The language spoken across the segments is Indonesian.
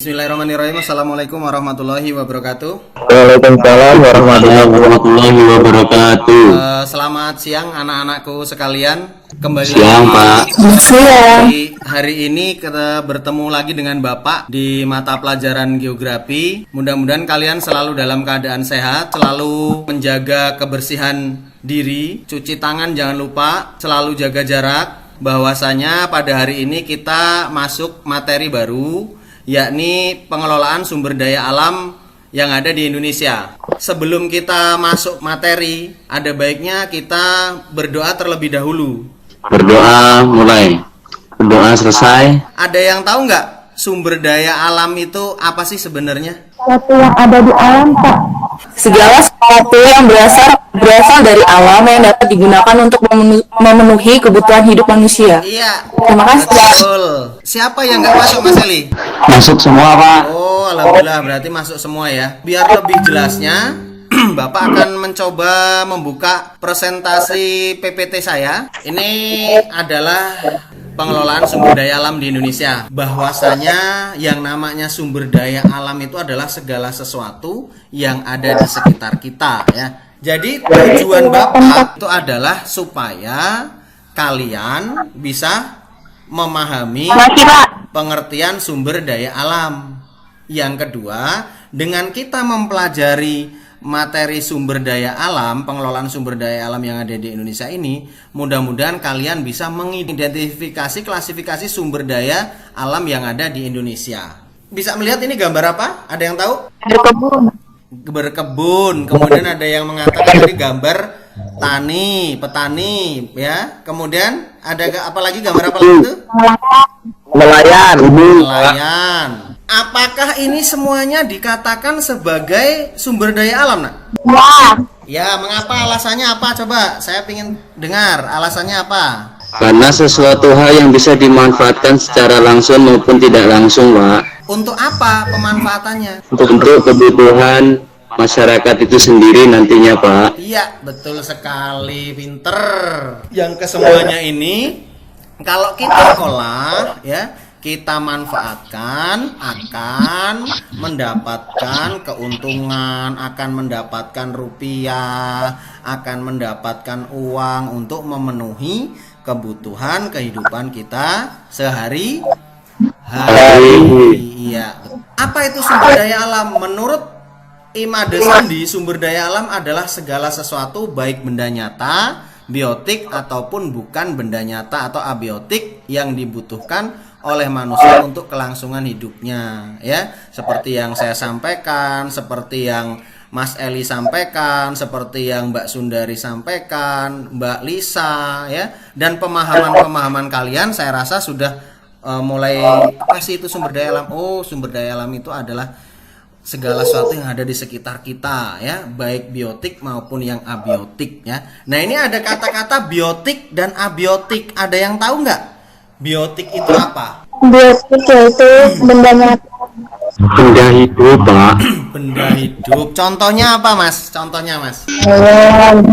Bismillahirrahmanirrahim. Assalamualaikum warahmatullahi wabarakatuh. Waalaikumsalam warahmatullahi wabarakatuh. Selamat siang anak-anakku sekalian. Kembali Siang, lagi Pak. di hari ini kita bertemu lagi dengan Bapak di mata pelajaran geografi. Mudah-mudahan kalian selalu dalam keadaan sehat, selalu menjaga kebersihan diri, cuci tangan jangan lupa, selalu jaga jarak. Bahwasanya pada hari ini kita masuk materi baru, yakni pengelolaan sumber daya alam yang ada di Indonesia. Sebelum kita masuk materi, ada baiknya kita berdoa terlebih dahulu. Berdoa mulai. Berdoa selesai. Ada yang tahu nggak sumber daya alam itu apa sih sebenarnya? Sesuatu yang ada di alam, Pak. Segala sesuatu yang berasal dari alam yang dapat digunakan untuk memenuhi kebutuhan hidup manusia. Iya. Terima kasih. Betul. Siapa yang nggak masuk, Mas Eli? Masuk semua, Pak. Oh, alhamdulillah, berarti masuk semua ya. Biar lebih jelasnya, Bapak akan mencoba membuka presentasi PPT saya. Ini adalah pengelolaan sumber daya alam di Indonesia. Bahwasanya yang namanya sumber daya alam itu adalah segala sesuatu yang ada di sekitar kita ya. Jadi tujuan Bapak itu adalah supaya kalian bisa memahami pengertian sumber daya alam. Yang kedua, dengan kita mempelajari materi sumber daya alam, pengelolaan sumber daya alam yang ada di Indonesia ini, mudah-mudahan kalian bisa mengidentifikasi klasifikasi sumber daya alam yang ada di Indonesia. Bisa melihat ini gambar apa? Ada yang tahu? Berkebun. Kemudian ada yang mengatakan ini gambar petani ya. Kemudian ada apa lagi, gambar apa lagi itu? Nelayan. Apakah ini semuanya dikatakan sebagai sumber daya alam, nak? Ya, mengapa, alasannya apa? Coba, saya ingin dengar alasannya apa? Karena sesuatu hal yang bisa dimanfaatkan secara langsung maupun tidak langsung, Pak. Untuk apa pemanfaatannya? Untuk kebutuhan masyarakat itu sendiri nantinya, Pak. Iya, betul sekali, pinter. Yang kesemuanya ini, kalau kita olah, ya, kita manfaatkan, akan mendapatkan keuntungan, akan mendapatkan rupiah, akan mendapatkan uang untuk memenuhi kebutuhan kehidupan kita sehari-hari. Iya. Apa itu sumber daya alam? Menurut Imade Sandi, sumber daya alam adalah segala sesuatu baik benda nyata, biotik ataupun bukan benda nyata atau abiotik yang dibutuhkan oleh manusia untuk kelangsungan hidupnya ya, seperti yang saya sampaikan, seperti yang Mas Eli sampaikan, seperti yang Mbak Sundari sampaikan, Mbak Lisa ya, dan pemahaman kalian saya rasa sudah mulai apa sih itu sumber daya alam? Oh, sumber daya alam itu adalah segala sesuatu yang ada di sekitar kita ya, baik biotik maupun yang abiotik ya. Nah, ini ada kata-kata biotik dan abiotik. Ada yang tahu nggak? Biotik itu apa? Biotik itu benda nyata. Benda hidup, Pak. Benda hidup. Contohnya apa, Mas? Contohnya, Mas? Hewan,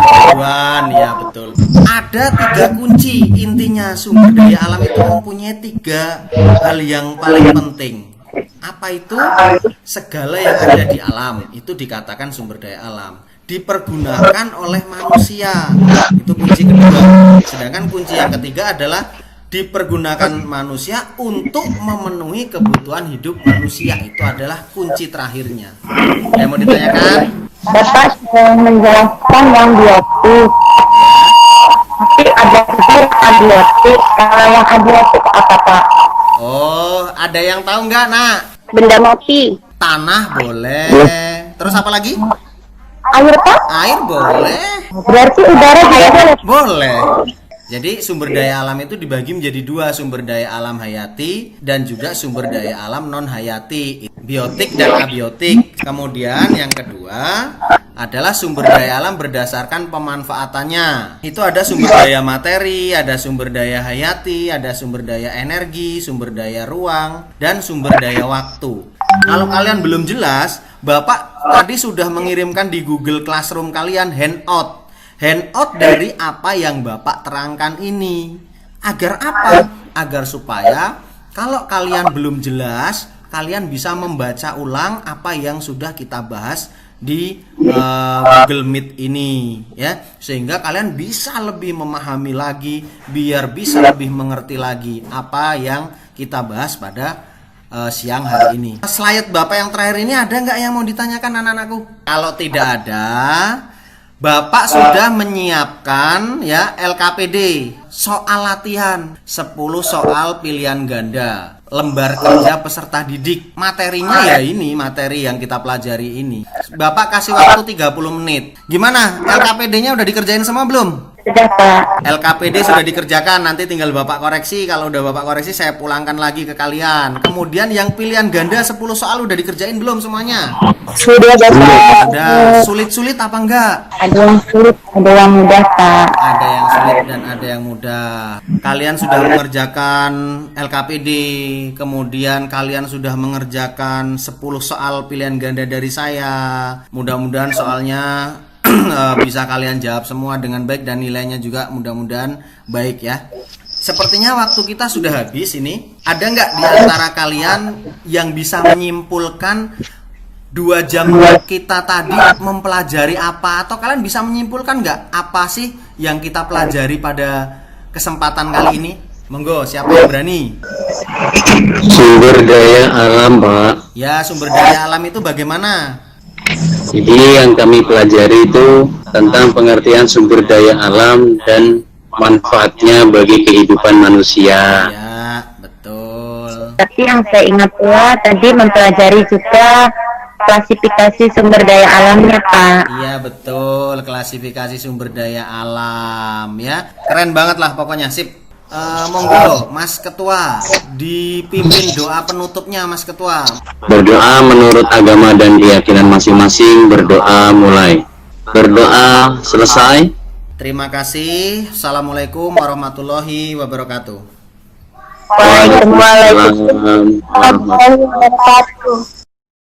Hewan, ya betul. Ada 3 kunci. Intinya sumber daya alam itu mempunyai 3 hal yang paling penting. Apa itu? Segala yang ada di alam itu dikatakan sumber daya alam. Dipergunakan oleh manusia, itu kunci kedua. Sedangkan kunci yang ketiga adalah dipergunakan manusia untuk memenuhi kebutuhan hidup manusia. Itu adalah kunci terakhirnya. Yang mau ditanyakan? Bapak sedang menjelaskan yang biotik. Tapi ada juga yang abiotik. Kalau yang abiotik apa, Pak? Oh, ada yang tahu nggak, nak? Benda mati. Tanah boleh. Terus apa lagi? Air, Pak? Air boleh. Berarti udara juga boleh. Boleh. Jadi sumber daya alam itu dibagi menjadi 2, sumber daya alam hayati dan juga sumber daya alam non hayati, biotik dan abiotik. Kemudian yang kedua adalah sumber daya alam berdasarkan pemanfaatannya. Itu ada sumber daya materi, ada sumber daya hayati, ada sumber daya energi, sumber daya ruang, dan sumber daya waktu. Kalau kalian belum jelas, Bapak tadi sudah mengirimkan di Google Classroom kalian handout dari apa yang Bapak terangkan ini. Agar apa? Agar supaya Kalau kalian belum jelas, kalian bisa membaca ulang apa yang sudah kita bahas di Google Meet ini ya, sehingga kalian bisa lebih memahami lagi, biar bisa lebih mengerti lagi apa yang kita bahas pada siang hari ini. Slide Bapak yang terakhir ini ada nggak yang mau ditanyakan anak-anakku? Kalau tidak ada, Bapak sudah menyiapkan ya LKPD, soal latihan 10 soal pilihan ganda, lembar kerja peserta didik. Materinya ya ini, materi yang kita pelajari ini. Bapak kasih waktu 30 menit. Gimana? LKPD-nya udah dikerjain semua belum? Sudah, Pak. LKPD sudah dikerjakan, nanti tinggal Bapak koreksi. Kalau udah Bapak koreksi, saya pulangkan lagi ke kalian. Kemudian yang pilihan ganda 10 soal udah dikerjain belum semuanya? Sudah, Bapak. Ada sulit-sulit apa enggak? Ada yang sulit, ada yang mudah, Pak. Ada yang sulit dan ada yang mudah. Kalian sudah mengerjakan LKPD, kemudian kalian sudah mengerjakan 10 soal pilihan ganda dari saya. Mudah-mudahan soalnya bisa kalian jawab semua dengan baik dan nilainya juga mudah-mudahan baik ya. Sepertinya waktu kita sudah habis ini. Ada nggak di antara kalian yang bisa menyimpulkan 2 jam kita tadi mempelajari apa? Atau kalian bisa menyimpulkan nggak apa sih yang kita pelajari pada kesempatan kali ini? Monggo, siapa yang berani? Sumber daya alam, Pak. Ya, sumber daya alam itu bagaimana? Jadi yang kami pelajari itu tentang pengertian sumber daya alam dan manfaatnya bagi kehidupan manusia. Ya, betul. Tapi yang saya ingat pula tadi mempelajari juga klasifikasi sumber daya alamnya, Pak. Iya, betul. Klasifikasi sumber daya alam ya. Keren banget lah pokoknya, sip. Monggo, Mas Ketua, dipimpin doa penutupnya, Mas Ketua. Berdoa menurut agama dan keyakinan masing-masing. Berdoa mulai. Berdoa selesai. Terima kasih. Assalamualaikum warahmatullahi wabarakatuh. Waalaikumsalam Waalaikumsalam warahmatullahi warahmatullahi wabarakatuh.